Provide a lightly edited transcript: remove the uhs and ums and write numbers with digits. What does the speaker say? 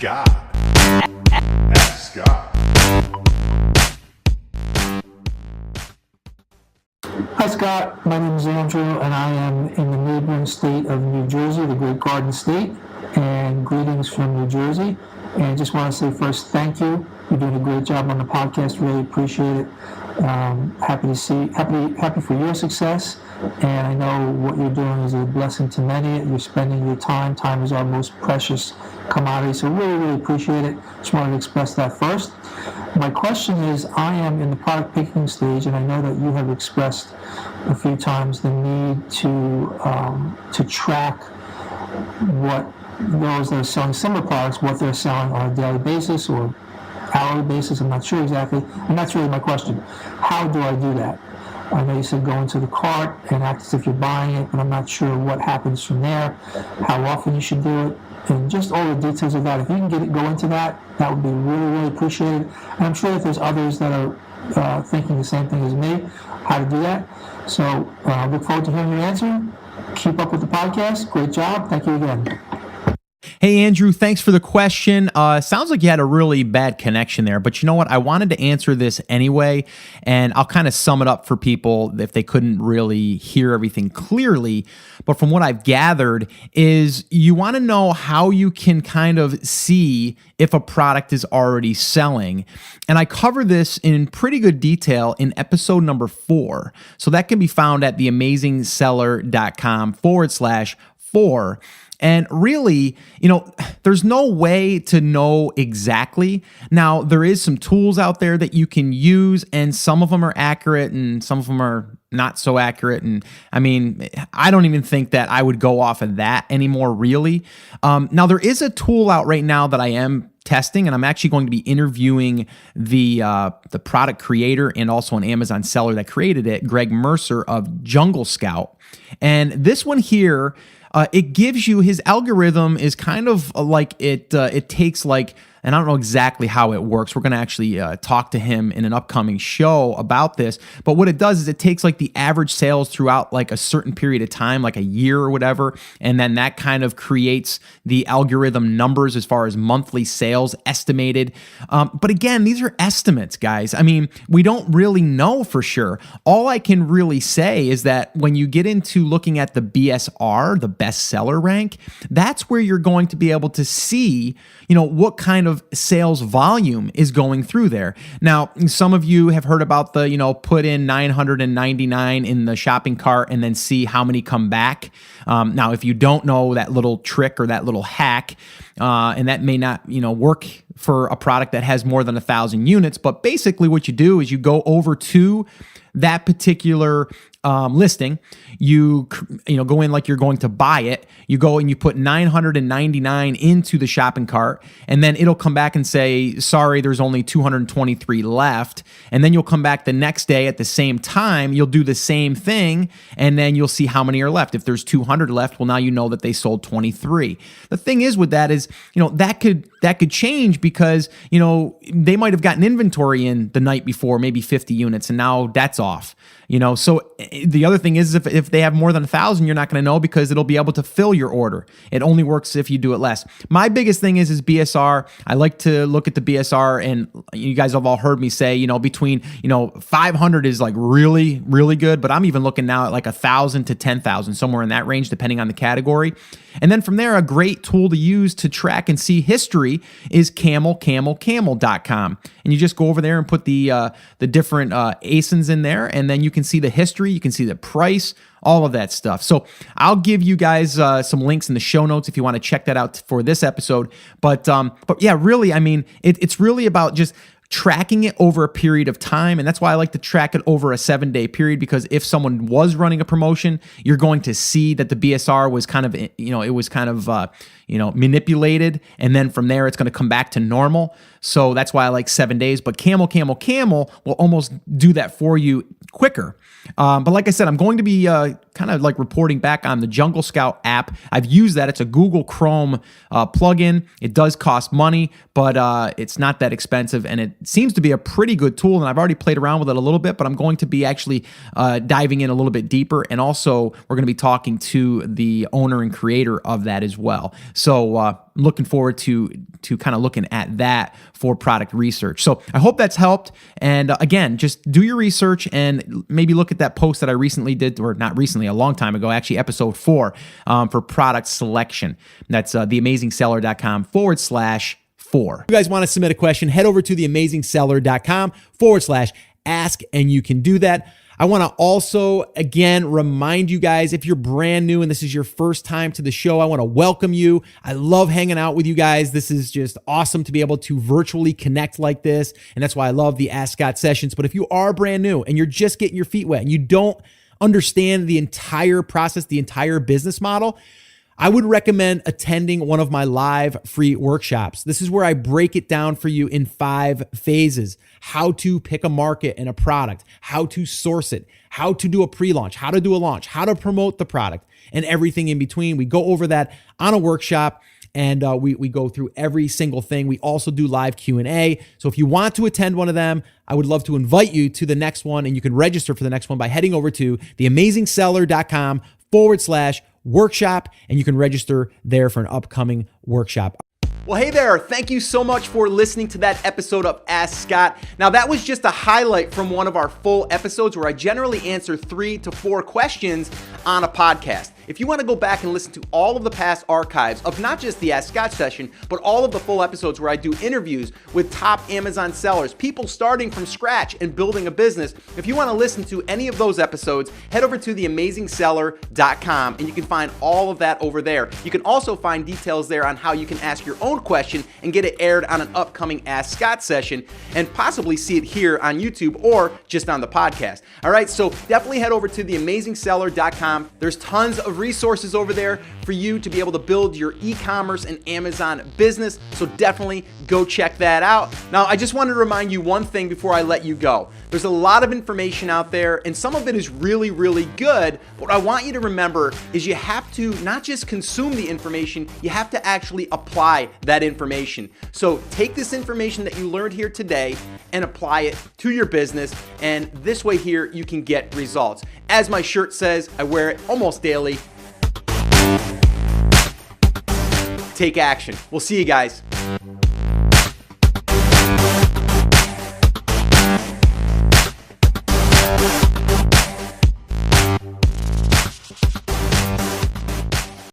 God. Ask God. Hi Scott, my name is Andrew and I am in the neighboring state of New Jersey, the Great Garden State, and greetings from New Jersey. And I just want to say first, thank you. You're doing a great job on the podcast, really appreciate it. Happy for your success, and I know what you're doing is a blessing to many. You're spending your time. Time is our most precious commodity, so really appreciate it. Just wanted to express that first. My question is, I am in the product picking stage, and I know that you have expressed a few times the need to track what those that are selling similar products, what they're selling on a daily basis or hourly basis. I'm not sure exactly, and that's really my question. How do I do that? I know you said go into the cart and act as if you're buying it, but I'm not sure what happens from there, how often you should do it, and just all the details of that. If you can go into that, that would be really appreciated. And I'm sure that there's others that are thinking the same thing as me, how to do that. So look forward to hearing your answer. Keep up with the podcast. Great job. Thank you again. Hey, Andrew, thanks for the question. Sounds like you had a really bad connection there, but you know what? I wanted to answer this anyway, and I'll kind of sum it up for people if they couldn't really hear everything clearly. But from what I've gathered is you want to know how you can kind of see if a product is already selling. And I cover this in pretty good detail in episode number 4. So that can be found at theamazingseller.com/4. And really, there's no way to know exactly. Now, there is some tools out there that you can use, and some of them are accurate and some of them are not so accurate. And I mean, I don't even think that I would go off of that anymore, really. Now, there is a tool out right now that I am testing, and I'm actually going to be interviewing the product creator and also an Amazon seller that created it, Greg Mercer of Jungle Scout. And this one here, it gives you, his algorithm is kind of like it takes like, and I don't know exactly how it works. We're going to actually talk to him in an upcoming show about this. But what it does is it takes like the average sales throughout like a certain period of time, like a year or whatever, and then that kind of creates the algorithm numbers as far as monthly sales estimated. But again, these are estimates, guys. I mean, we don't really know for sure. All I can really say is that when you get into looking at the BSR, the bestseller rank, that's where you're going to be able to see, what kind of sales volume is going through there. Now, some of you have heard about the, put in 999 in the shopping cart and then see how many come back. Now, if you don't know that little trick or that little hack, and that may not, work for a product that has more than 1,000 units, but basically what you do is you go over to that particular listing, you go in like you're going to buy it, you go and you put 999 into the shopping cart, and then it'll come back and say, sorry, there's only 223 left. And then you'll come back the next day at the same time, you'll do the same thing, and then you'll see how many are left. If there's 200 left, well, now you know that they sold 23. The thing is with that is, that could change because, they might have gotten inventory in the night before, maybe 50 units, and now that's off. So the other thing is if they have more than 1,000, you're not going to know because it'll be able to fill your order. It only works if you do it less. My biggest thing is BSR. I like to look at the BSR, and you guys have all heard me say, between 500 is like really, really good, but I'm even looking now at like 1,000 to 10,000, somewhere in that range, depending on the category. And then from there, a great tool to use to track and see history is camel.com. And you just go over there and put the different ASINs in there, and then you can see the history, you can see the price, all of that stuff. So I'll give you guys some links in the show notes if you want to check that out for this episode. But yeah, really, I mean, it's really about just tracking it over a period of time. And that's why I like to track it over a 7-day period, because if someone was running a promotion, you're going to see that the BSR was kind of, it was kind of, manipulated. And then from there, it's going to come back to normal. So that's why I like 7 days. But Camel will almost do that for you quicker. But like I said, I'm going to be kind of like reporting back on the Jungle Scout app. I've used that. It's a Google Chrome plugin. It does cost money, but it's not that expensive, and seems to be a pretty good tool. And I've already played around with it a little bit, but I'm going to be actually diving in a little bit deeper. And also, we're going to be talking to the owner and creator of that as well. So I'm looking forward to kind of looking at that for product research. So I hope that's helped. And again, just do your research and maybe look at that post that I recently did, or not recently, a long time ago, actually episode 4 for product selection. That's theamazingseller.com/4. If you guys want to submit a question, head over to theamazingseller.com/ask, and you can do that. I want to also, again, remind you guys, if you're brand new and this is your first time to the show, I want to welcome you. I love hanging out with you guys. This is just awesome to be able to virtually connect like this. And that's why I love the Ask Scott sessions. But if you are brand new and you're just getting your feet wet and you don't understand the entire process, the entire business model, I would recommend attending one of my live free workshops. This is where I break it down for you in 5 phases: how to pick a market and a product, how to source it, how to do a pre-launch, how to do a launch, how to promote the product, and everything in between. We go over that on a workshop, and we go through every single thing. We also do live Q&A. So if you want to attend one of them, I would love to invite you to the next one, and you can register for the next one by heading over to theamazingseller.com/workshop, and you can register there for an upcoming workshop. Well, hey there. Thank you so much for listening to that episode of Ask Scott. Now, that was just a highlight from one of our full episodes where I generally answer 3 to 4 questions on a podcast. If you want to go back and listen to all of the past archives of not just the Ask Scott session, but all of the full episodes where I do interviews with top Amazon sellers, people starting from scratch and building a business, if you want to listen to any of those episodes, head over to theamazingseller.com and you can find all of that over there. You can also find details there on how you can ask your own question and get it aired on an upcoming Ask Scott session and possibly see it here on YouTube or just on the podcast. All right, so definitely head over to theamazingseller.com. There's tons of resources over there for you to be able to build your e-commerce and Amazon business. So definitely go check that out. Now, I just wanted to remind you one thing before I let you go. There's a lot of information out there and some of it is really, really good. What I want you to remember is you have to not just consume the information, you have to actually apply that information. So take this information that you learned here today and apply it to your business. And this way here, you can get results. As my shirt says, I wear it almost daily. Take action. We'll see you guys.